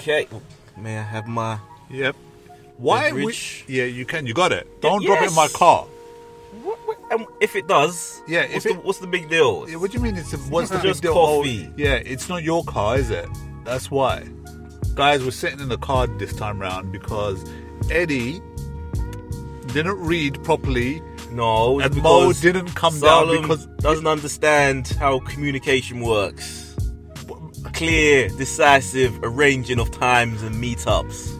Okay. May I have my... Yep. Why? Yeah, you can. You got it. Don't drop it in my car. If it does, what's the big deal? What do you mean? What's the just big deal? coffee? Yeah, it's not your car, is it? That's why. Guys, we're sitting in the car this time round because Eddie didn't read properly. No, and Mo didn't come down because doesn't understand how communication works. Clear, decisive arranging of times and meetups.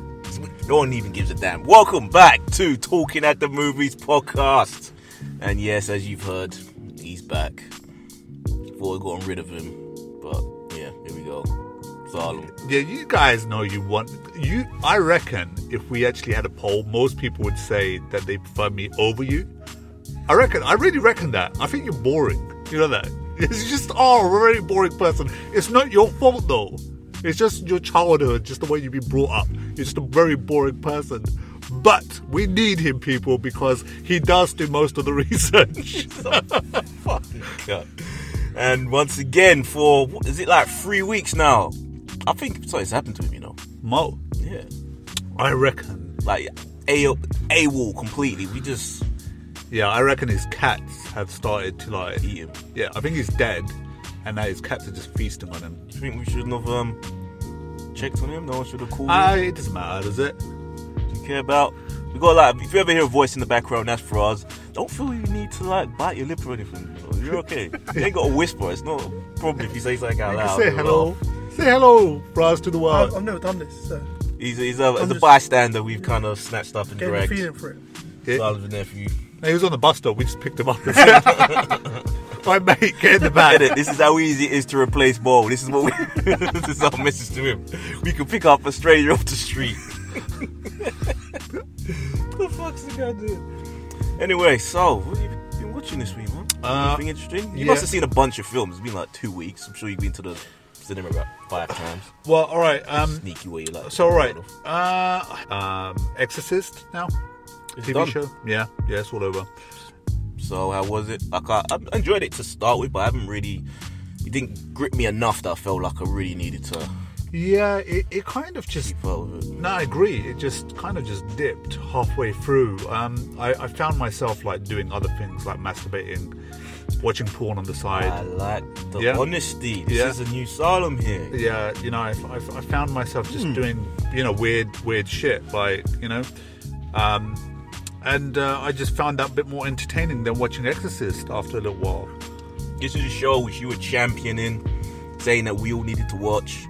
No one even gives a damn. Welcome back to Talking at the Movies podcast. And yes, as you've heard, he's back. Thought I gotten rid of him, but yeah, here we go. Salim. Yeah, you guys know I reckon if we actually had a poll, most people would say that they prefer me over you. I really reckon that. I think you're boring. You know that? It's just, a very boring person. It's not your fault though. It's just your childhood, just the way you've been brought up. You're just a very boring person. But we need him, people, because he does do most of the research. Fucking God. And once again, for, is it like 3 weeks now? I think something's happened to him, you know. Mo? Yeah. I reckon. Like, AWOL completely. We just... Yeah, I reckon his cats have started to like eat him. Yeah, I think he's dead, and now his cats are just feasting on him. Do you think we shouldn't have checked on him? No one should have called him. It doesn't matter, does it? Do you care about? We got like, if you ever hear a voice in the background, that's for us. Don't feel you need to like bite your lip or anything. You know? You're okay. You ain't got to whisper. It's not a problem if you say something out loud. Say hello. Say hello, bros, to the world. I've never done this. So. He's a bystander. We've kind of snatched up and dragged. Feeling for it. Yeah. So I was in there for you. He was on the bus stop. We just picked him up. Right, mate, get in the bag. This is how easy it is to replace Bo. This is what this is our message to him. We can pick up a stranger off the street. What the fuck's the guy doing? Anyway, so what have you been watching this week, man? Anything interesting? You must have seen a bunch of films. It's been like 2 weeks. I'm sure you've been to the cinema about 5 times. Well, all right. Sneaky way you like. So, all right. Exorcist now. It's TV done. show? Yeah, it's all over. So how was it? I enjoyed it to start with, but I haven't really. It didn't grip me enough that I felt like I really needed to. Yeah, it kind of just. Keep up with it. No, I agree. It just kind of just dipped halfway through. I found myself like doing other things like masturbating, watching porn on the side. I like the honesty. This is a new Salim here. Yeah, I found myself just doing weird shit, like And I just found that a bit more entertaining than watching Exorcist after a little while. This is a show which you were championing, saying that we all needed to watch.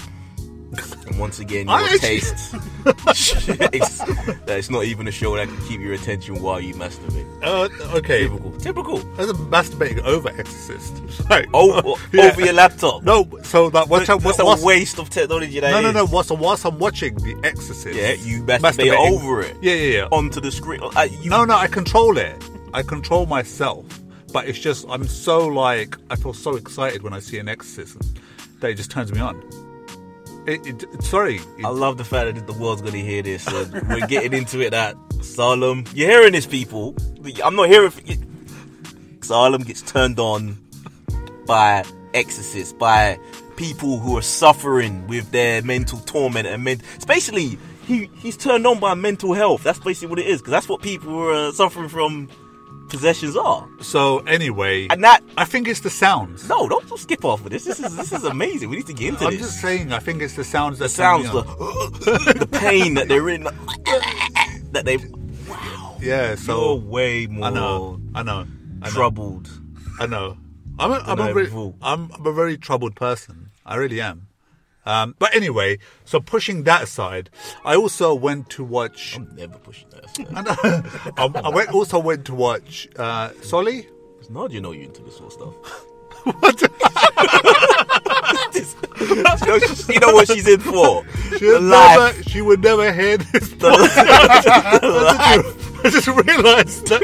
And once again, your taste. It's not even a show that can keep your attention while you masturbate. Okay. Typical. As a masturbating over Exorcist. Right. Over your laptop. No, so that what's a waste of technology that is. No. Whilst I'm watching The Exorcist. Yeah, you masturbate over it. Yeah. Onto the screen. No, I control it. I control myself. But it's just, I feel so excited when I see an Exorcist that it just turns me on. I love the fact that the world's going to hear this. We're getting into it that Salim, you're hearing this, people. I'm not hearing. Salim gets turned on by exorcists, by people who are suffering with their mental torment and it's basically he's turned on by mental health. That's basically what it is, because that's what people who are suffering from possessions are. So anyway, and that I think it's the sounds. No, don't skip off of this. This is amazing. We need to get into this. I'm just saying, I think it's the sounds. The pain that they're in, that they. Wow. Yeah. So you're way more. I know. Troubled. I know. I'm a very troubled person. I really am. But anyway, so pushing that aside, I also went to watch. I'm never pushing that aside. I also went to watch Solly. No, you know you're into this sort of stuff. What? You know what she's in for. She would never hear this. I just realised that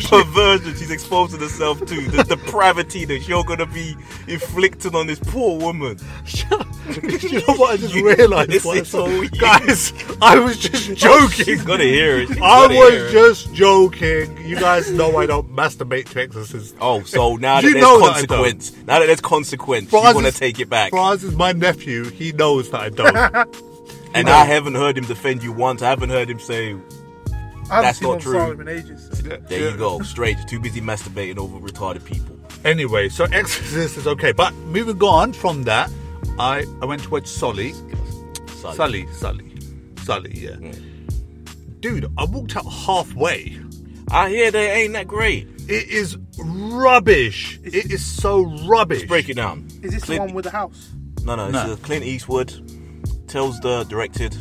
perversion she's exposing herself to, the depravity that you're going to be inflicting on this poor woman. You know what I just realised? Guys, I was just joking. She's going to hear it. I was just joking. You guys know I don't masturbate to exorcists. Oh, so now that there's consequence, you want to take it back. Franz is my nephew. He knows that I don't. And I haven't heard him defend you once. I haven't heard him say that's not true. SALIM in ages. So. There you go. Straight. Too busy masturbating over retarded people. Anyway, so Exorcist is okay. But moving on from that, I went to watch Sully, yeah. Dude, I walked out halfway. I hear they ain't that great. It is rubbish. It is so rubbish. Let's break it down. Is this the one with the house? No. It's Clint Eastwood. Directed,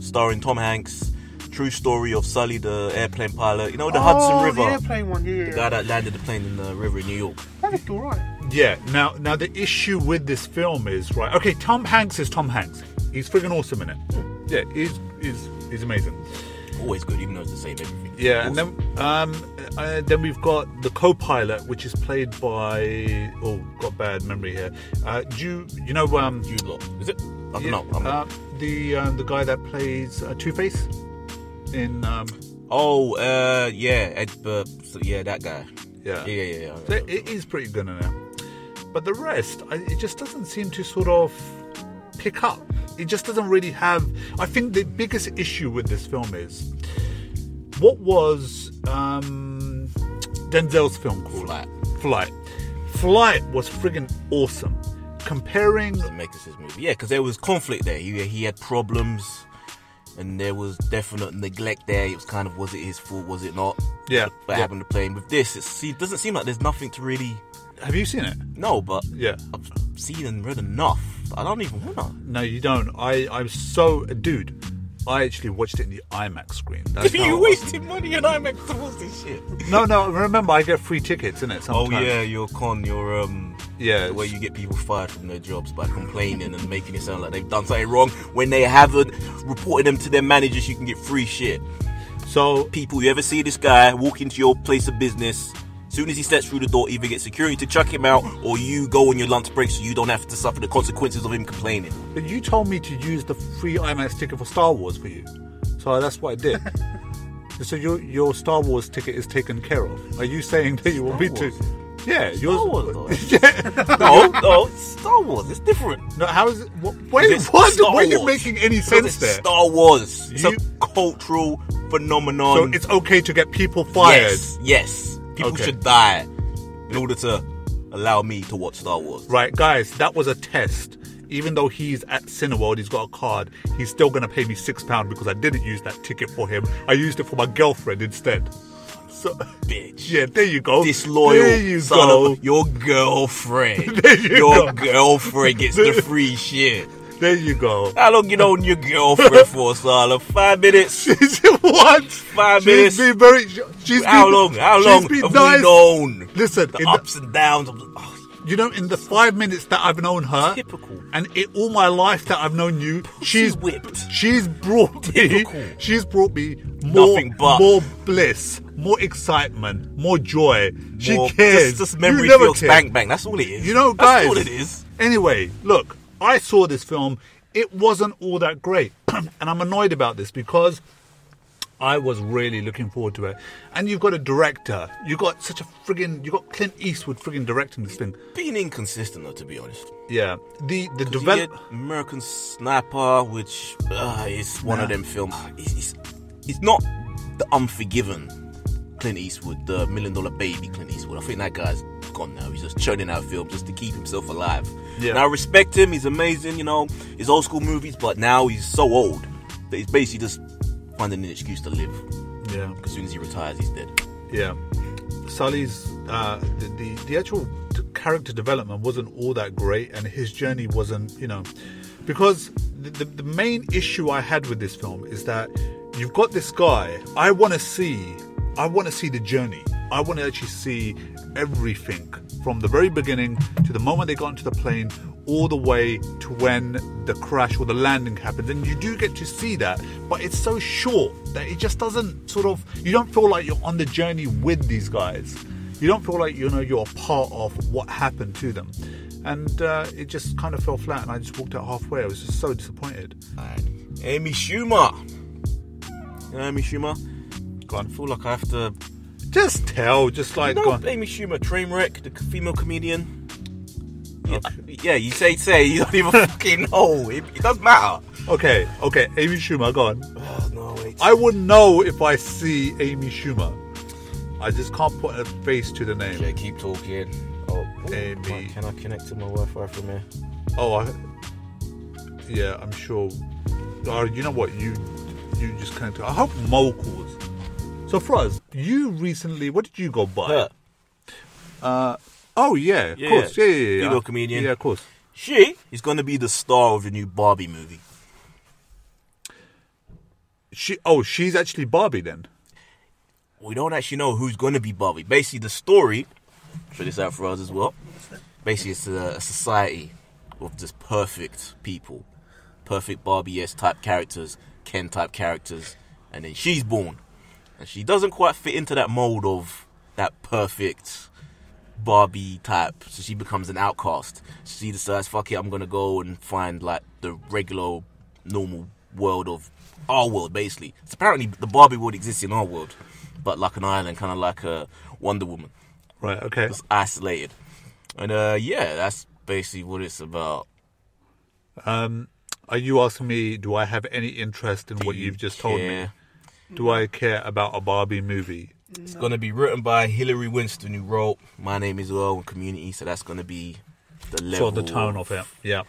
starring Tom Hanks. True story of Sully, the airplane pilot. You know, the Hudson River. The airplane one, yeah. The guy that landed the plane in the river in New York. That looked alright. Yeah. Now the issue with this film is, right, okay, Tom Hanks is Tom Hanks. He's friggin' awesome in it. Yeah, he's amazing. Always good, even though it's the same everything. Yeah, awesome. and then we've got the co-pilot, which is played by, got bad memory here. Jude Law. Is it? I don't know. I'm not. The guy that plays Two-Face in. That guy. Yeah. So it is pretty good in it, but the rest, it just doesn't seem to sort of pick up. It just doesn't really have. I think the biggest issue with this film is what was Denzel's film called? Flight was friggin' awesome. Comparing Zemeckis' movie, yeah, because there was conflict there. He had problems, and there was definite neglect there. It was kind of, was it his fault? Was it not? Yeah. What happened to playing with this? It doesn't seem like there's nothing to really. Have you seen it? No, but yeah, I've seen and read enough. I don't even wanna. No, you don't. I'm so dude. I actually watched it in the IMAX screen. That's you wasted money on IMAX to watch this shit. No. Remember, I get free tickets, innit? Sometimes. Oh yeah, you're con. You're yeah. The way you get people fired from their jobs by complaining and making it sound like they've done something wrong when they haven't. Reported them to their managers, you can get free shit. So people, you ever see this guy walk into your place of business? Soon as he steps through the door, either get security to chuck him out, or you go on your lunch break so you don't have to suffer the consequences of him complaining. But you told me to use the free IMAX ticket for Star Wars for you, so that's what I did. So your Star Wars ticket is taken care of. Are you saying that you want me to? Yeah, yours. Star Wars. Yeah. No, Star Wars. It's different. No, how is it? Wait, what? Why are you making any sense there? Star Wars. It's a cultural phenomenon. So it's okay to get people fired. Yes. People should die in order to allow me to watch Star Wars. Right, guys, that was a test. Even though he's at Cineworld, he's got a card, he's still going to pay me £6 because I didn't use that ticket for him. I used it for my girlfriend instead. So, bitch. Yeah, there you go. Disloyal there you son go. of your girlfriend. There you your go. girlfriend gets the free shit. There you go. How long you known your girlfriend for, Salah? 5 minutes. What? 5 minutes. She's been very. How long? How long have we known? Listen, the ups and downs. You know, in the 5 minutes that I've known her, typical, and in all my life that I've known you, she's whipped. She's brought typical. me. She's brought me more bliss, more excitement, more joy. She cares. Just memory feels bang bang. That's all it is. You know, guys. That's all it is. Anyway, look. I saw this film. It wasn't all that great. And I'm annoyed about this because I was really looking forward to it. And you've got a director. You've got Clint Eastwood friggin' directing this thing. Being inconsistent though, to be honest. Yeah. The American Sniper, which is one of them films. It's not the Unforgiven Clint Eastwood, the $1 Million Baby Clint Eastwood. I think that guy's gone now. He's just churning out films just to keep himself alive. Yeah. And I respect him. He's amazing, you know, his old school movies, but now he's so old that he's basically just finding an excuse to live. Yeah. As soon as he retires, he's dead. Yeah. Sully's the actual character development wasn't all that great, and his journey wasn't, you know, because the main issue I had with this film is that you've got this guy. I want to see the journey. I want to actually see everything from the very beginning to the moment they got into the plane, all the way to when the crash or the landing happens. And you do get to see that, but it's so short that it just doesn't you don't feel like you're on the journey with these guys. You don't feel like, you know, you're a part of what happened to them. And it just kind of fell flat, and I just walked out halfway. I was just so disappointed. Amy Schumer. You know Amy Schumer? God, I feel like I have to... Just tell, just like... You know Amy Schumer, Trainwreck, the female comedian? Yeah, you say, you don't even fucking know. It doesn't matter. Okay, Amy Schumer, go on. Oh, no, wait. I wouldn't know if I see Amy Schumer. I just can't put a face to the name. Okay, keep talking. Oh, Amy. Can I connect to my Wi-Fi from here? Yeah, I'm sure. You know what? You just connect. I hope Mo calls. So Froz, you recently, what did you go buy? Her. Oh yeah, of course. Yeah. Female comedian. Yeah, of course. She is going to be the star of the new Barbie movie. She's actually Barbie then. We don't actually know who's going to be Barbie. Basically, the story, for this out for us as well. Basically, it's a society of just perfect people, perfect Barbie-esque type characters, Ken type characters, and then she's born, and she doesn't quite fit into that mold of that perfect Barbie type, so she becomes an outcast. She decides, fuck it, I'm gonna go and find like the regular, normal world of our world, basically. So apparently the Barbie world exists in our world, but like an island, kind of like a Wonder Woman. Right, okay. It's isolated. And yeah, that's basically what it's about. Are you asking me, do I have any interest in what you've just told me? Do I care about a Barbie movie? It's going to be written by Hillary Winston, who wrote My Name is Earl and Community, so that's going to be the level. So the tone of it, yeah.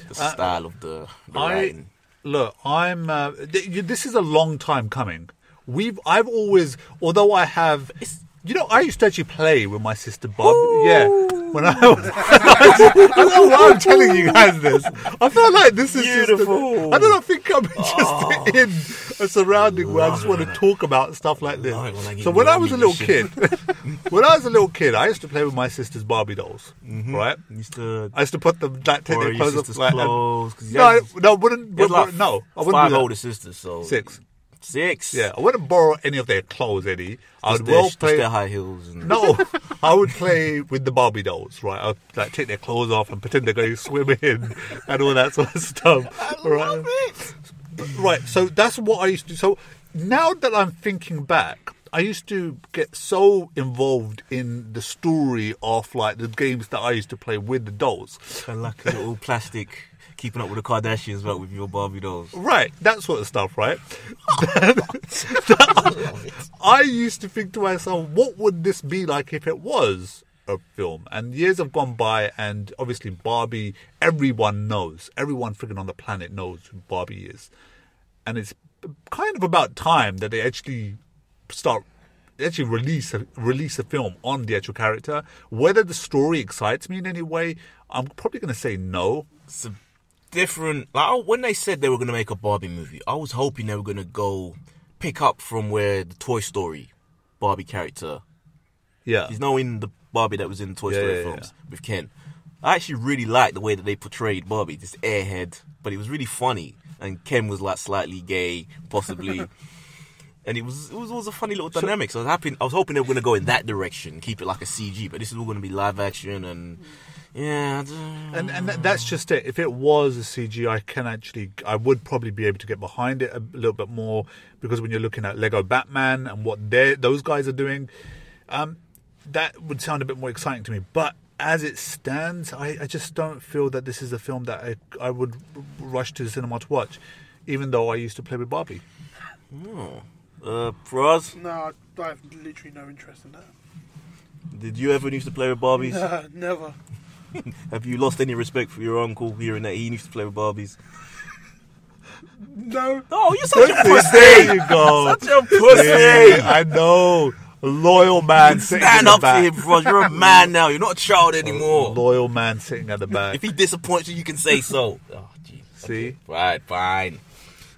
The style of the writing. Look, this is a long time coming. I've always, although I have, I used to actually play with my sister Bob. Ooh. Yeah, when I was, I don't know why I'm telling you guys this. I feel like this is beautiful. I don't think I'm just in a surrounding where I just want to talk about stuff like this. So when I was a little kid, I used to play with my sister's Barbie dolls. Mm-hmm. Right? I used to put them, take their clothes off. Like, I wouldn't. No, I wouldn't. 5 older sisters, so 6. 6. Yeah, I wouldn't borrow any of their clothes, Eddie. I would play their high heels. No, I would play with the Barbie dolls, right? I'd like take their clothes off and pretend they're going swimming and all that sort of stuff. I love it. Right, so that's what I used to do. So now that I'm thinking back, I used to get so involved in the story of like the games that I used to play with the dolls. And like a little plastic. Keeping up with the Kardashians, but with your Barbie dolls. Right, that sort of stuff, right? I used to think to myself, what would this be like if it was a film? And years have gone by, and obviously Barbie, everyone freaking on the planet knows who Barbie is. And it's kind of about time that they actually release a film on the actual character. Whether the story excites me in any way, I'm probably going to say no. It's different. Like, when they said they were going to make a Barbie movie, I was hoping they were going to go pick up from where the Toy Story Barbie character. Yeah. He's now in the Barbie that was in the Toy Story films with Ken. I actually really liked the way that they portrayed Barbie, this airhead, but it was really funny. And Ken was like slightly gay, possibly. And it was a funny little dynamic. So I was hoping they were going to go in that direction, keep it like a CG, but this is all going to be live action and. Yeah, and that's just it. If it was a CG, I would probably be able to get behind it a little bit more, because when you're looking at Lego Batman and what those guys are doing, that would sound a bit more exciting to me. But as it stands, I just don't feel that this is a film that I would rush to the cinema to watch, even though I used to play with Barbie. For us? No, I have literally no interest in that. Did you ever used to play with Barbies? No, never. Have you lost any respect for your uncle hearing that he used to play with Barbies? No. Oh, you're such a pussy. There you go. Such a pussy. Yeah, I know. A loyal man sitting at the back. Stand up to him, bro. You're a man now. You're not a child anymore. A loyal man sitting at the back. If he disappoints you, you can say so. Oh, jeez. See? Right, fine.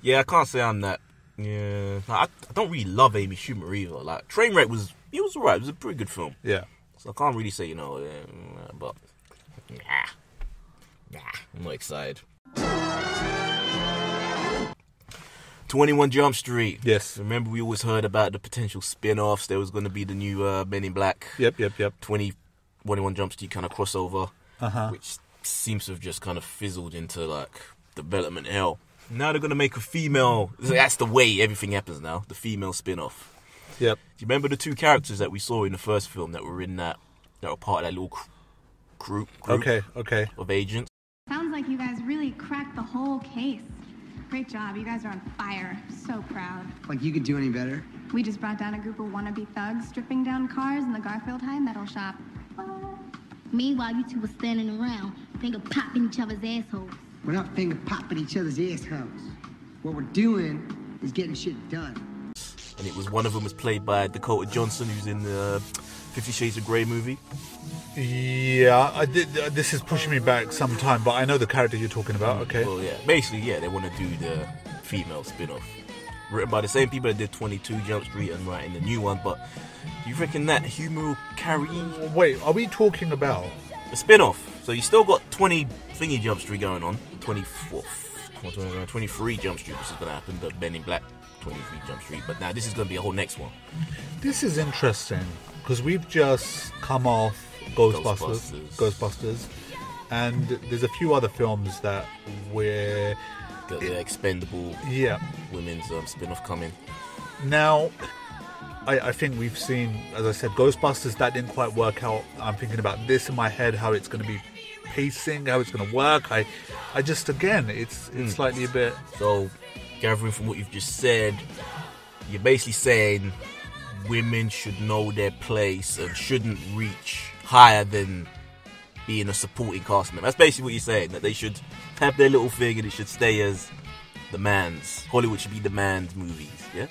Yeah, I can't say I'm that. Yeah. I don't really love Amy Schumer either. Like, Trainwreck was alright. It was a pretty good film. Yeah. So I can't really say, but... Nah, I'm not excited. 21 Jump Street. Yes. Remember, we always heard about the potential spin-offs. There was going to be the new Men in Black. Yep. 21 Jump Street kind of crossover, which seems to have just kind of fizzled into, like, development hell. Now they're going to make a female... That's the way everything happens now. The female spin-off. Yep. Do you remember the 2 characters that we saw in the first film that were in that were part of that little group Okay. of agents. Sounds like you guys really cracked the whole case. Great job. You guys are on fire. So proud. Like you could do any better? We just brought down a group of wannabe thugs stripping down cars in the Garfield High Metal Shop. Meanwhile, you two were standing around, finger popping each other's assholes. We're not finger popping each other's assholes. What we're doing is getting shit done. And it was one of them was played by Dakota Johnson, who's in the 50 Shades of Grey movie. Yeah, I did. This is pushing me back some time, but I know the character you're talking about. Okay. Well, yeah. Basically, yeah, they want to do the female spin-off. Written by the same people that did 22 Jump Street and writing the new one, but do you reckon that humor will carry Wait, are we talking about a spin-off? So you still got 20 thingy Jump Street going on, 23 Jump Street, which is going to happen, the Men in Black 23 Jump Street, but now this is going to be a whole next one. This is interesting because we've just come off Ghostbusters, and there's a few other films that we're Got the Expendable women's spin-off coming. Now, I think we've seen, as I said, Ghostbusters, that didn't quite work out. I'm thinking about this in my head, how it's going to be pacing, how it's going to work. I just, again, it's slightly a bit... So, gathering from what you've just said, you're basically saying women should know their place and shouldn't reach higher than being a supporting cast member. That's basically what you're saying, that they should have their little thing and it should stay as the man's. Hollywood should be the man's movies, yeah?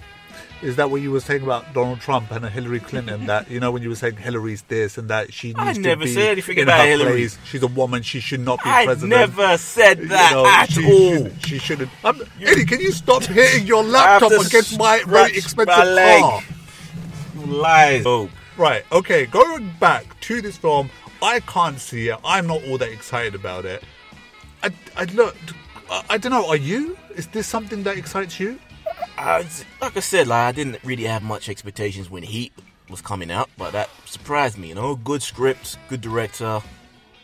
Is that what you were saying about Donald Trump and Hillary Clinton? That, you know, when you were saying Hillary's this and that, she needs to be... I never said anything in about her Hillary. Place. She's a woman, she should not be president. I never said that at all. She shouldn't... Eddie, can you stop hitting your laptop against my very expensive car? You lies. Oh. Right, okay, going back to this film, I can't see it. I'm not all that excited about it. I don't know, are you? Is this something that excites you? Like I said, I didn't really have much expectations when Heat was coming out, but that surprised me, you know? Good script, good director.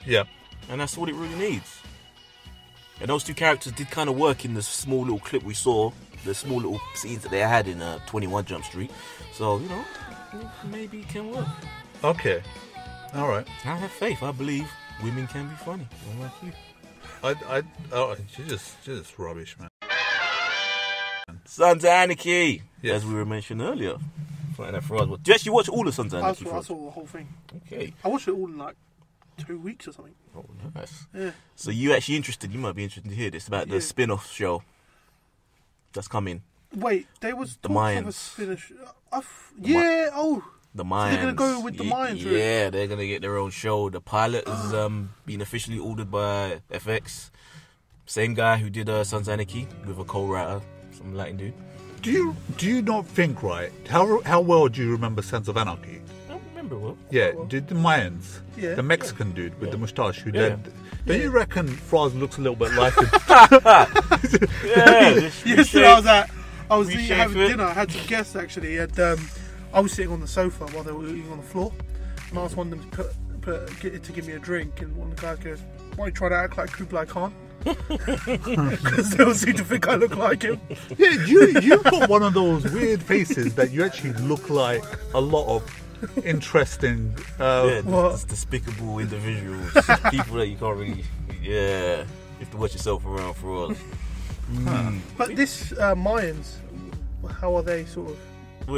Yeah. And that's all it really needs. And those two characters did kind of work in the small little clip we saw, the small little scenes that they had in 21 Jump Street. So, you know, maybe it can work. Okay. All right. I have faith. I believe women can be funny. Unlike you. You're just rubbish, man. Sons of Anarchy, yes. As we were mentioning earlier. Find that for us. Did you actually watch all the Sons of Anarchy? I saw the whole thing. Okay. I watched it all in like 2 weeks or something. Oh, nice. Yeah. So you actually interested? You might be interested to hear this about the spin-off show that's coming. Wait, there was the Mayans. The Mayans. So they're gonna go with the Mayans. Yeah, they're gonna get their own show. The pilot has been officially ordered by FX. Same guy who did Sons of Anarchy with a co-writer, some Latin dude. Do you not think, right? How well do you remember Sons of Anarchy? I remember well. Yeah, did the Mayans, the Mexican dude with the moustache who did. Don't you reckon Fraz looks a little bit like him? Yesterday I was having dinner. I had some guests actually, and I was sitting on the sofa while they were eating on the floor, and I asked one of them to give me a drink, and one of the guys goes, "Why are you trying to act like Kublai Khan?" Because they all seem to think I look like him. Yeah, you've got one of those weird faces that you actually look like a lot of interesting, despicable individuals, people that you can't really, you have to watch yourself around for us. But this Mayans, how are they sort of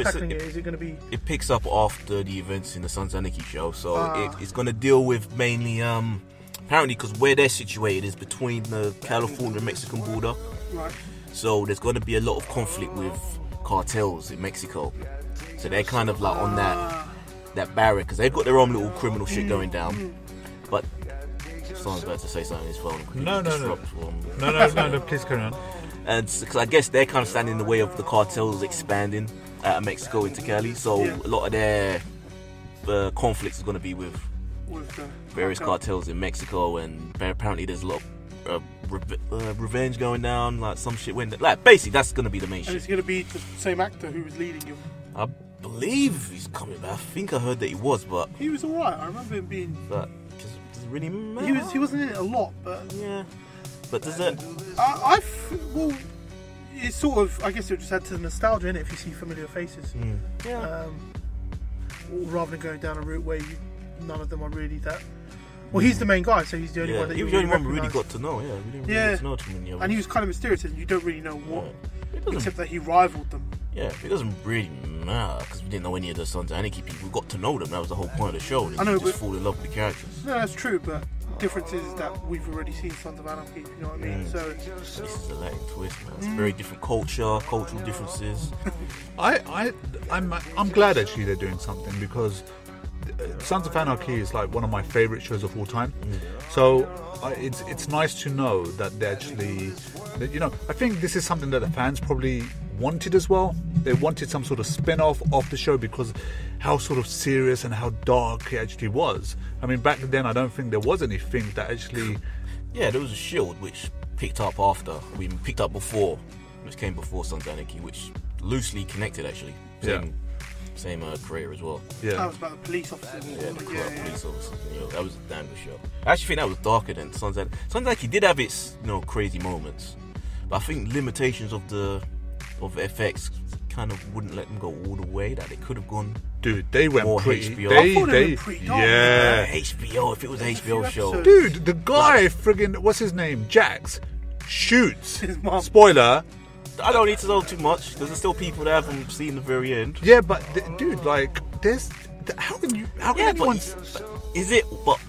tackling it? Is it going to be... It picks up after the events in the Sons of Anarchy show, so it's going to deal with mainly, apparently because where they're situated is between the California and Mexican border. Right. So there's going to be a lot of conflict with cartels in Mexico. So they're kind of like on that barrier, because they've got their own little criminal shit going down. But someone's about to say something on his phone. No, please carry on. And because I guess they're kind of standing in the way of the cartels expanding out of Mexico into Cali. So a lot of their conflicts is going to be with various cartels in Mexico, and apparently there's a lot of revenge going down. Like some shit went. Like basically, that's going to be the main shit. And it's going to be the same actor who was leading you. I believe he's coming back. I think I heard that he was, but he was alright. I remember him being. But does it really matter? He wasn't in it a lot, but yeah. But does it? Well, it's sort of. I guess it just adds to the nostalgia in it if you see familiar faces. Yeah. Rather than going down a route where none of them are really that Well, he's the main guy, so he's the only one that he was the only one we really got to know. Yeah, we didn't really get to know too many others. And he was kind of mysterious, and you don't really know what, except that he rivaled them. Yeah, it doesn't really matter because we didn't know any of the Sons of Anarchy people. We got to know them. That was the whole point of the show. I know, you just fall in love with the characters. No, that's true, but the difference is that we've already seen Sons of Anarchy. You know what I mean? So this is a Latin twist, man. It's very different cultural differences. I'm glad actually they're doing something because Sons of Anarchy is like one of my favorite shows of all time. So it's nice to know that they actually, I think this is something that the fans probably wanted as well. They wanted some sort of spin-off of the show because how sort of serious and how dark it actually was. I mean, back then I don't think there was anything that actually... Yeah, there was a Shield which picked up after, picked up before, which came before Sons of Anarchy, which loosely connected actually. Same creator as well. Yeah. That was about the police officers. Yeah, the corrupt police officers. That was a damn good show. I actually think that was darker than Sons of Anarchy. Sons of Anarchy did have its crazy moments, but I think limitations of FX kind of wouldn't let them go all the way. That they could have gone. Dude, they went more pretty. HBO. I thought they went pretty dark. Yeah, HBO. If it was an HBO show, dude, the guy friggin' what's his name, Jax, shoots. His mom. Spoiler. I don't need to know too much because there's still people that haven't seen the very end. Yeah, but dude, like, there's how can anyone?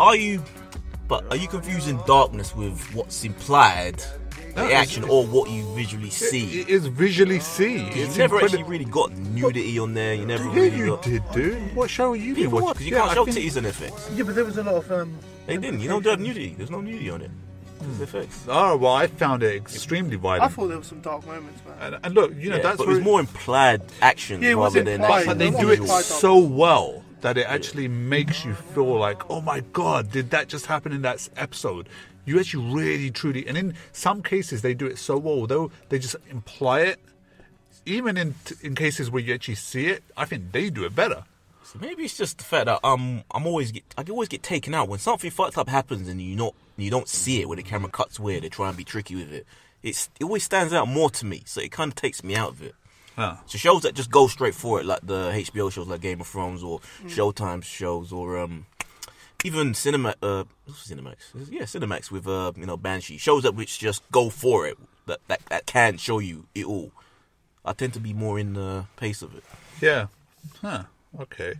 Are you confusing darkness with what's implied? The action or what you visually see. It is visually see. You never actually really got nudity on there. You never did, dude. What show are you been watching? Because you can't show titties and effects. Yeah, but there was a lot of... They didn't. You don't have nudity. There's no nudity on it. There's effects. Oh, well, I found it extremely violent. I thought there were some dark moments, man. And look, that's... But it was more implied action rather than action. But they do it so well that it actually makes you feel like, oh my God, did that just happen in that episode? You actually really, truly... And in some cases, they do it so well, though they just imply it. Even in cases where you actually see it, I think they do it better. So maybe it's just the fact that I always get taken out when something fucked up happens and you don't see it when the camera cuts away. They try and be tricky with it. It always stands out more to me, so it kind of takes me out of it. So shows that just go straight for it, like the HBO shows like Game of Thrones or Showtime shows or even Cinemax with Banshee, shows that which just go for it, that can show you it all. I tend to be more in the pace of it. Yeah. Okay.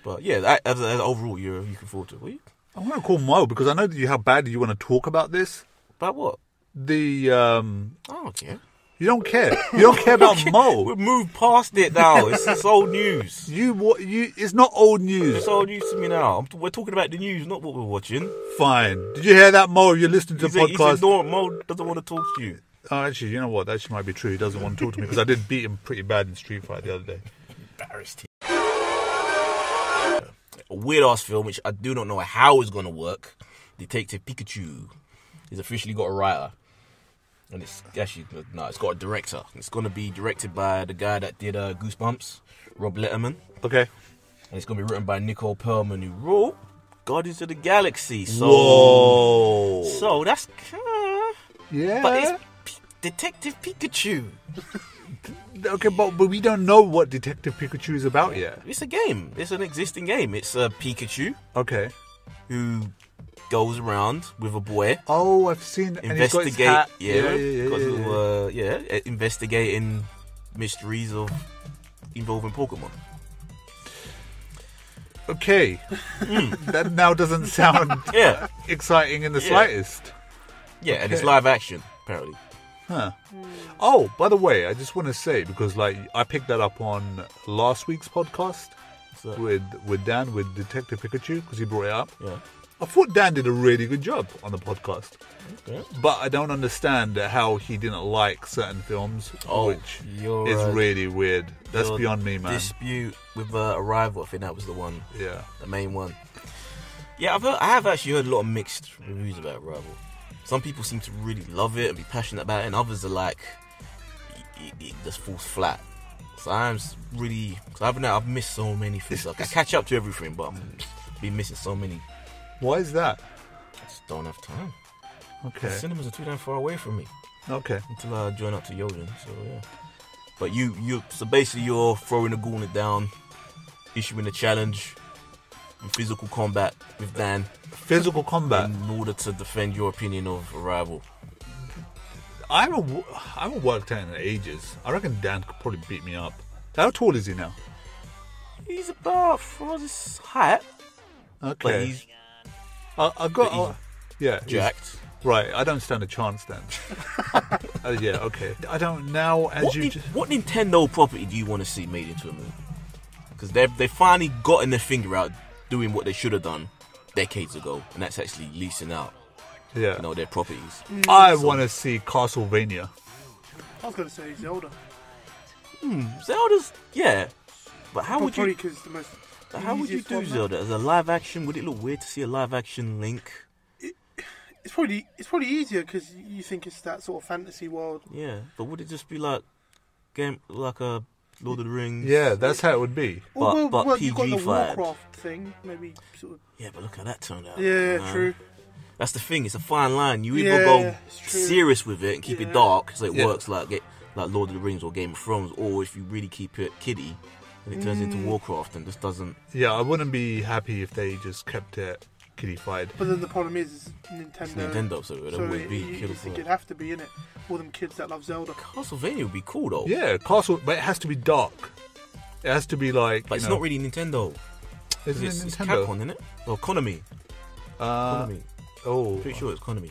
But yeah, as overall, you can forward to it. I want to call Mo because I know how badly you want to talk about this. About what? I don't care. You don't care. You don't care about Mo. We've moved past it now. It's old news. It's not old news. It's old news to me now. We're talking about the news, not what we're watching. Fine. Did you hear that, Mo? You're listening to the podcast. Mo doesn't want to talk to you. Oh, actually, you know what? That actually might be true. He doesn't want to talk to me because I did beat him pretty bad in Street Fight the other day. Embarrassed him. A weird-ass film, which I do not know how it's going to work. Detective Pikachu has officially got a writer. And it's got a director. It's going to be directed by the guy that did Goosebumps, Rob Letterman. Okay. And it's going to be written by Nicole Perlman, who wrote Guardians of the Galaxy. So, whoa. So that's... yeah. But it's Detective Pikachu. Okay, but we don't know what Detective Pikachu is about yet. It's a game. It's an existing game. It's a Pikachu. Okay. Who goes around with a boy. Oh, I've seen. Investigate. And he's got his hat. Investigating mysteries involving Pokemon. Okay. That now doesn't sound exciting in the slightest. Yeah, and it's live action apparently. Huh. Oh, by the way, I just want to say, because I picked that up on last week's podcast with Dan, with Detective Pikachu, because he brought it up. Yeah. I thought Dan did a really good job on the podcast. Okay. But I don't understand how he didn't like certain films, which is really weird. That's beyond me, man. Dispute with Arrival, I think that was the one. Yeah. The main one. Yeah, I have actually heard a lot of mixed reviews about Arrival. Some people seem to really love it and be passionate about it, and others are like, it just falls flat. So I've missed so many things. I catch up to everything, but I've been missing so many. Why is that? I just don't have time. Okay. The cinemas are too damn far away from me. Okay. Until I join up to Yoden, so yeah. But so basically you're throwing the gauntlet down, issuing a challenge, in physical combat with Dan Physical combat. in order to defend your opinion of Arrival? I haven't worked out in ages. I reckon Dan could probably beat me up. How tall is he now? He's about for his height, but Okay. he's I got. Yeah. he's- jacked. Right. I don't stand a chance then. Yeah. Okay. I don't now. As you. What Nintendo property do you want to see made into a movie? Because they finally gotten their finger out doing what they should have done decades ago, and that's actually leasing out, Yeah. their properties. I want to see Castlevania. I was going to say Zelda. Zelda's, yeah, but how would Probably you? because the most. How would you easiest do one, Zelda as a live action? Would it look weird to see a live action Link? It's probably easier because you think it's that sort of fantasy world. Yeah, but would it just be like a Lord of the Rings? Yeah, that's how it would be. But you've got PG the fired. Warcraft thing, maybe sort of. Yeah, but look how that turned out. Yeah, man. true. That's the thing. It's a fine line. You either Yeah, go it's true. serious with it and keep it Yeah. dark, so it Yeah. works like Lord of the Rings or Game of Thrones, or if you really keep it kiddie, then it turns into Warcraft and just doesn't. Yeah, I wouldn't be happy if they just kept it kiddified. But then the problem is Nintendo. It's Nintendo, so it always be you killer think for it'd have to be in it. All them kids that love Zelda. Castlevania would be cool though. Yeah, Castle, but it has to be dark. It has to be like. But it's not really Nintendo. Isn't it It's Nintendo? Capcom, isn't it? Or Konami. Konami. Oh, Pretty sure it's Konami.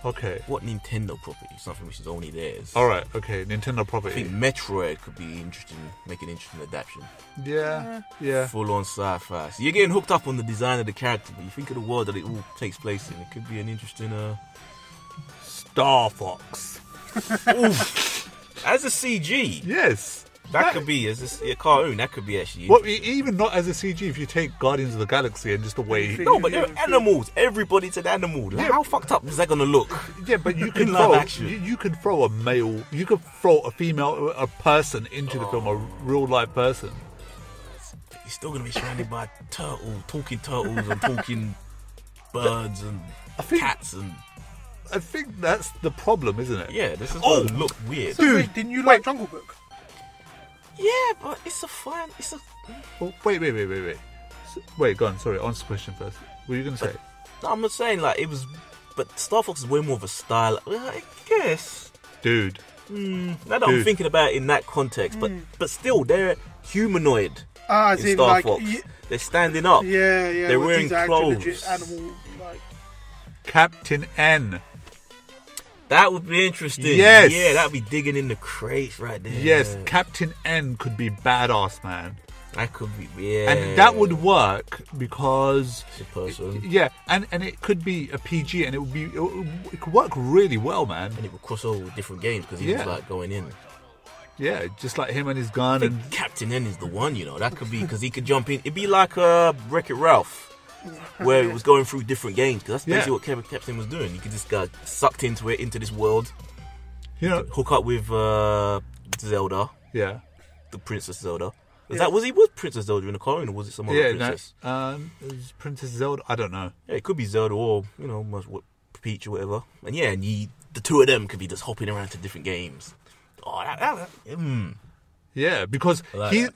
okay. What Nintendo property? Something which is only theirs. All right, okay. Nintendo I property. think Metroid could be interesting, make an interesting adaptation. Yeah. Full on sci-fi. So you're getting hooked up on the design of the character, but you think of the world that it all takes place in. It could be an interesting. Star Fox. Oof. As a CG, Yes. that could be as a cartoon. That could be actually. Well, even not as a CG. If you take Guardians of the Galaxy and just the way. No, but they're animals. Everybody's an animal. Like, how fucked up is that gonna look? Yeah, but you In can live throw. action. You can throw a male. You could throw a female, a person into the film, a real life person. You're still gonna be surrounded by talking turtles and talking birds and think- cats and I think that's the problem, isn't it? yeah. This is gonna look weird. So Dude, wait, didn't you like Jungle Book? Yeah, but it's a fine. It's a. Oh, wait. Wait, go on. Sorry, answer the question first. What were you going to say? No, I'm not saying like it was, but Star Fox is way more of a style. I guess. Dude. Now that I'm Dude. thinking about it in that context, but still, they're humanoid As in in, Star like, Fox. They're standing up. yeah. They're well, wearing these are actual clothes. legit animal, like. Captain N. That would be interesting. Yes. Yeah, that'd be digging in the crates right there. Yes, Captain N could be badass, man. That could be. Yeah. And that would work because It's a person. yeah, and it could be a PG and it could work really well, man. And it would cross over with different games because he was Yeah. like going in. Yeah, just like him and his gun I and think Captain N is the one, That could be because he could jump in. It'd be like Wreck-It Ralph, where it was going through different games. Because that's basically what Captain was doing. You could just get sucked into it, into this world, hook up with Zelda, yeah. the Princess Zelda. Was Princess Zelda in the cartoon, or was it some other princess? Is Princess Zelda? I don't know. Yeah, it could be Zelda or Peach or whatever. And yeah, the two of them could be just hopping around to different games. Oh, Yeah, because like he's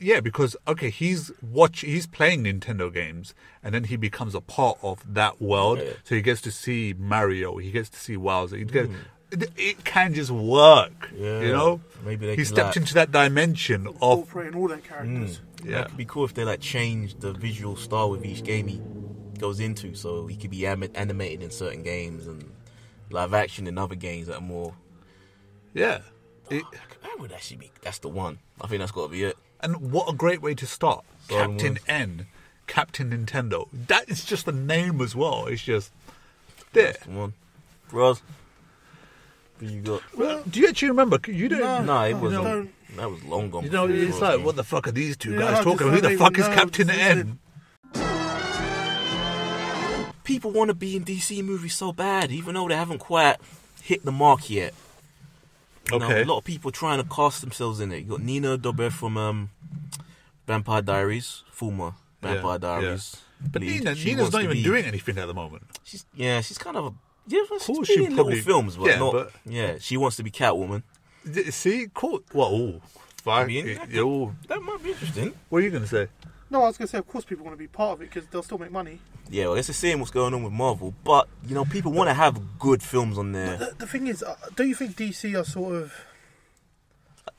playing Nintendo games, and then he becomes a part of that world. Yeah. So he gets to see Mario, he gets to see Bowser. It can just work, Yeah. Maybe they he could, stepped into that dimension of Incorporating all their characters. yeah. It could be cool if they change the visual style with each game he goes into, so he could be animated in certain games and live action in other games that are more. Yeah. That would actually be. That's the one. I think that's got to be it. And what a great way to start. Solid Captain one. N, Captain Nintendo. That is just the name as well. It's just there. That's the one. Roz, what you got? Well, do you actually remember? You don't. No, it wasn't. don't. That was long gone. You know, before it's Roz like, came. what the fuck are these two Yeah, guys I talking just about? Who the don't fuck even is know. Captain This is N? People want to be in DC movies so bad, even though they haven't quite hit the mark yet. You know, Okay. a lot of people trying to cast themselves in it. You got Nina Dobrev from Vampire Diaries, former Vampire Yeah, Diaries. But lead. Nina's She not wants to even be- doing anything at the moment. She's kind of a she's course been she in probably- little films, but yeah, not. but- Yeah, she wants to be Catwoman. See, cool. Well, fuck. I mean, Yo, that might be interesting. what are you gonna say? No, I was going to say, of course people want to be part of it because they'll still make money. Yeah, well, it's the same what's going on with Marvel. But, you know, people want to have good films on there. The thing is, don't you think DC are sort of...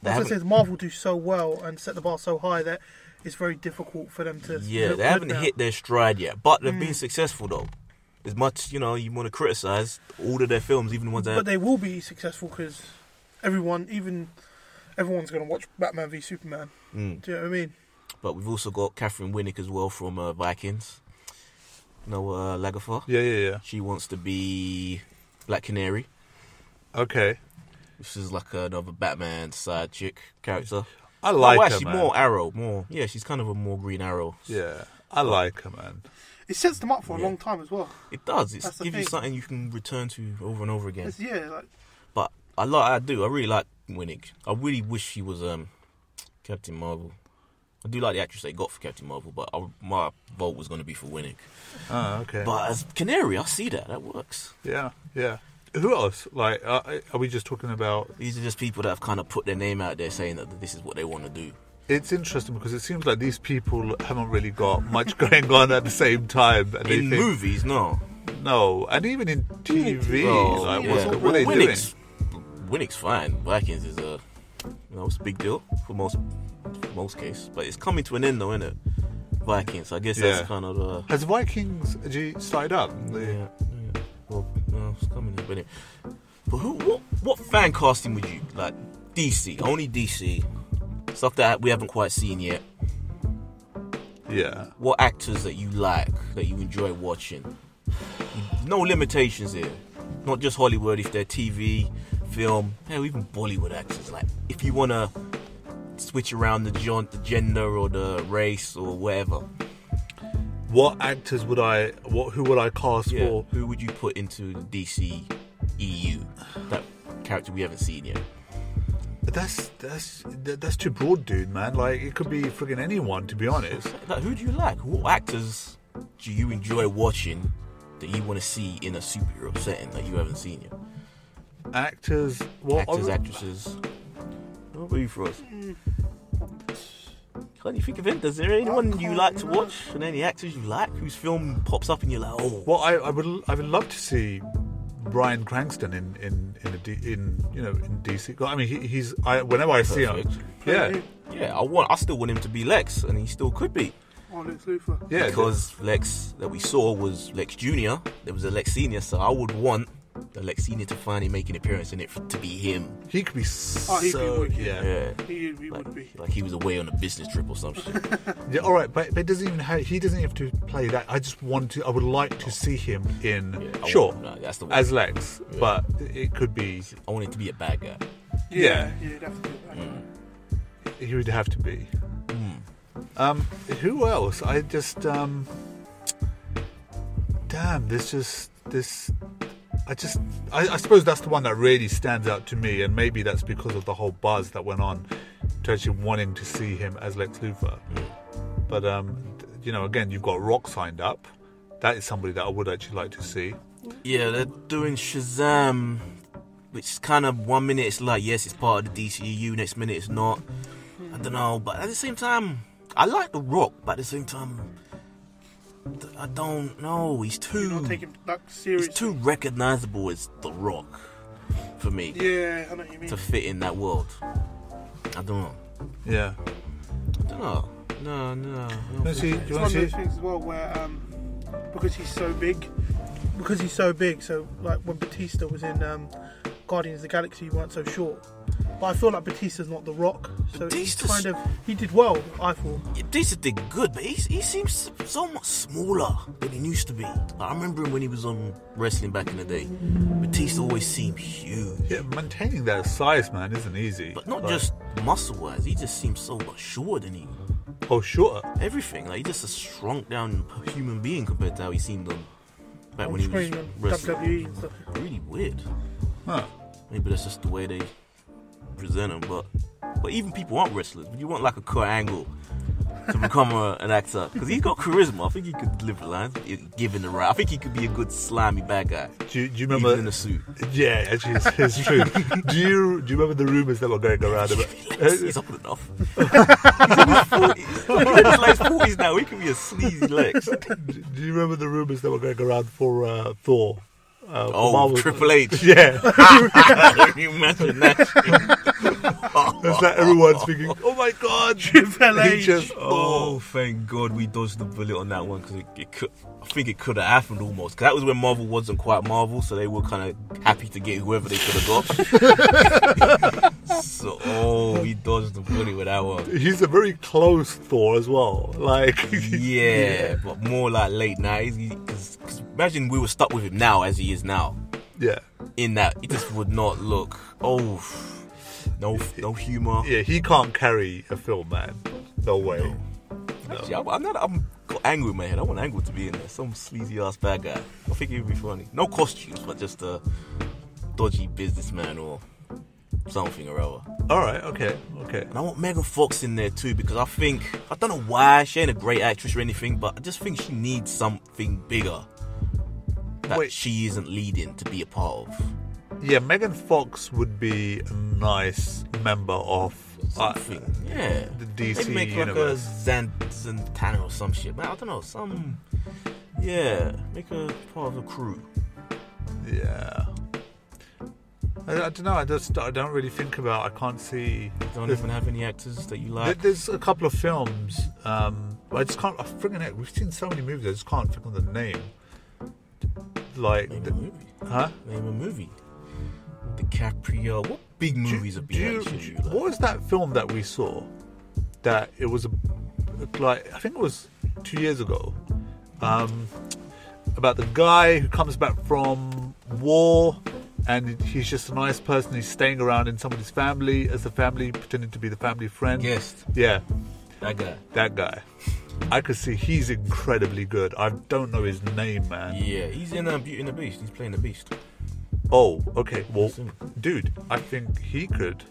I was going to say, Marvel do so well and set the bar so high that it's very difficult for them to... Yeah, they haven't hit their stride yet. But they've been successful, though. As much, you know, you want to criticise all of their films, even the ones that... But they will be successful because everyone's going to watch Batman v Superman. Do you know what I mean? But we've also got Catherine Winnick as well from Vikings. You know, Lagerfeld? Yeah. She wants to be Black Canary. Okay. This is like another Batman side chick character. I like her, actually, man. more Arrow. Yeah, she's kind of a more Green Arrow. Yeah, I like her, man. It sets them up for a long time as well. It does. It That's the gives you thing. something you can return to over and over again. But I really like Winnick. I really wish she was Captain Marvel. I do like the actress they got for Captain Marvel, but my vote was going to be for Winnick. Oh, okay. But as Canary, I see that. That works. Yeah. Who else? Like, are we just talking about... These are just people that have kind of put their name out there saying that this is what they want to do. It's interesting because it seems like these people haven't really got much going on at the same time. And In movies, no. No, and even in TV. What are they Winnick's, doing? Winnick's fine. Vikings is it's a big deal for most cases. But it's coming to an end though, isn't it? Vikings, so I guess that's kind of the... Has Vikings started up? Yeah. Well, no, it's coming in. But anyway. But what fan casting would you like? DC, only DC. Stuff that we haven't quite seen yet. Yeah. What actors that you like, that you enjoy watching? No limitations here. Not just Hollywood, if they're TV, film, hell, even Bollywood actors. Like, if you want to switch around the gender or the race or whatever. What actors who would I cast for? Who would you put into the DC EU? That character we haven't seen yet. That's too broad, dude, man. Like, it could be friggin' anyone, to be honest. Like, who do you like? What actors do you enjoy watching that you want to see in a superhero setting that you haven't seen yet? Actors, actresses. What about you for us? Can't you think of it? Is there anyone you like to watch, and any actors you like whose film pops up and you're like, oh? Well, I would love to see Bryan Cranston in DC. I mean, whenever I see him, I still want him to be Lex, and he still could be. Oh, Lex Luthor. Yeah, because Lex that we saw was Lex Jr. There was a Lex Senior, so I would want the Lex Senior to finally make an appearance in it to be him. He could be He would be. Like he was away on a business trip or some shit. Yeah, all right, but he doesn't even have to play that. I would like to see him in that's the as Lex, but it could be. I want it to be a bad guy. Yeah, definitely. He would have to be. Who else? I just there's just this. I suppose that's the one that really stands out to me, and maybe that's because of the whole buzz that went on to actually wanting to see him as Lex Luthor. But again, you've got Rock signed up. That is somebody that I would actually like to see. Yeah, they're doing Shazam, which is kind of 1 minute it's like, yes, it's part of the DCU, next minute it's not. I don't know, but at the same time, I like The Rock, but at the same time, I don't know. He's too... You're not taking that seriously. He's too recognisable as The Rock for me. Yeah, I know what you mean. To fit in that world. I don't know. Yeah. I don't know. No. It's one of those things as well where, because he's so big, so like when Batista was in Guardians of the Galaxy, he weren't so short. But I feel like Batista's not The Rock, so he did well, I thought. Batista did good, but he seems so much smaller than he used to be. I remember him when he was on wrestling back in the day. Batista always seemed huge. Yeah, maintaining that size, man, isn't easy. But not just muscle-wise, he just seems so much shorter than he... Oh, shorter? Everything. Like, he's just a shrunk-down human being compared to how he seemed back when he was wrestling. WWE and stuff. Really weird. Huh. Maybe that's just the way they present him, but even people aren't wrestlers. You want like a Kurt Angle to become an actor because he's got charisma. I think he could deliver lines, given the right. I think he could be a good slimy bad guy. Do you remember even in a suit? Yeah, actually, it's true. Do you remember the rumors that were going around about? He's up enough. He's in his 40s. He's in his late 40s now. He can be a sleazy Lex. Do you remember the rumors that were going around for Thor? Triple H. Yeah. Can you imagine that? It's like everyone's thinking, oh my God, Triple H. Thank God we dodged the bullet on that one because it could. I think it could have happened almost. Because that was when Marvel wasn't quite Marvel, so they were kind of happy to get whoever they could have got. So, we dodged the bullet with that one. He's a very close Thor as well. Like, yeah, but more like late 90s. Because imagine we were stuck with him now as he is now. Yeah. In that, it just would not look. No humor. Yeah, he can't carry a film, man. No way. No. Actually, I'm got Angle in my head. I want Angle to be in there. Some sleazy ass bad guy. I think it would be funny. No costumes, but just a dodgy businessman or something or other. Alright, okay. And I want Megan Fox in there too because I don't know why, she ain't a great actress or anything, but I just think she needs something bigger that she isn't leading to be a part of. Yeah, Megan Fox would be a nice member of the DC maybe make universe. Like a Zantana or some shit. Man, I don't know. Make her part of the crew. Yeah. I don't know. I don't really think about. I can't see. You don't even have any actors that you like. There's a couple of films. I just can't. I freaking heck. We've seen so many movies. I just can't think of the name. Like name a movie. Huh? Name a movie. DiCaprio. What big movies have been? What was that film that we saw? That it was I think it was 2 years ago. About the guy who comes back from war. And he's just a nice person. He's staying around in somebody's family as the family, pretending to be the family friend. Guest. Yeah. That guy. I could see he's incredibly good. I don't know his name, man. Yeah, he's in Beauty and the Beast. He's playing the Beast. Oh, okay. Well, dude, I think he could.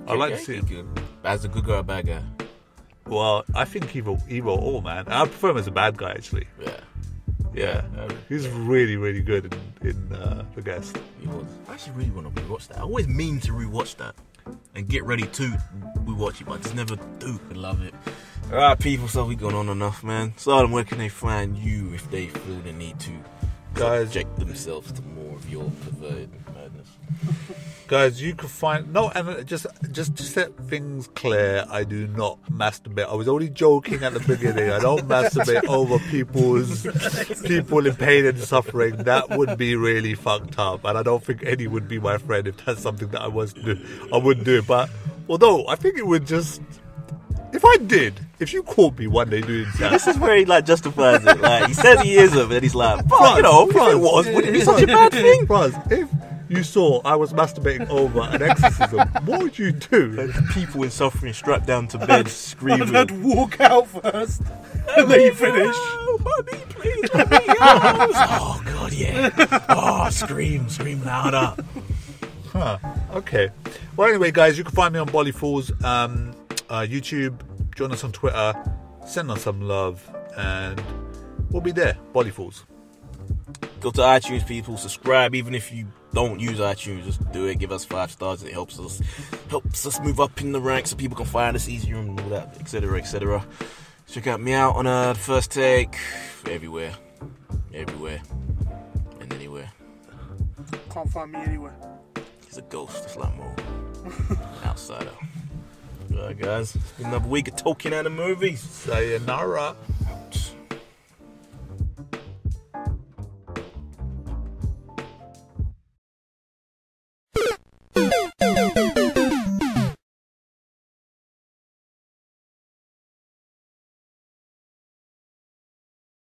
I'd like to see him. Could. As a good guy or a bad guy? Well, I think either or, man. I prefer him as a bad guy, actually. Yeah. He's really, really good in The Guest. He was. I actually really want to rewatch that. I always mean to rewatch that and get ready to rewatch it, but I just never do. I love it. Alright, people, so we gone on enough, man. Salim, where can they find you if they feel the need to subject themselves to more of your perverted madness? Guys, you can find and just to set things clear, I do not masturbate. I was only joking at the beginning. I don't masturbate over people in pain and suffering. That would be really fucked up, and I don't think any would be my friend if that's something that I wouldn't do it. But although I think it would just, if you caught me one day doing that. This is where he justifies it. Like, he says he isn't, but he's like, if it was, would it be such a bad thing? If you saw I was masturbating over an exorcism, what would you do? Like people in suffering strapped down to bed screaming. I'd walk out first and then you finish. Barbie, please, let me out. Oh God, yeah. Oh, scream louder. Okay. Well, anyway, guys, you can find me on Bollyfools, YouTube. Join us on Twitter. Send us some love, and we'll be there. Bollyfools. Go to iTunes, people. Subscribe, even if you don't use iTunes. Just do it. Give us 5 stars. It helps us move up in the ranks so people can find us easier and all that, etc., etc. Check out me out on The First Take. Everywhere, and anywhere. Can't find me anywhere. He's a ghost. It's like Mo. Outsider. Alright, guys. It's been another week of talking out of movies. Sayonara.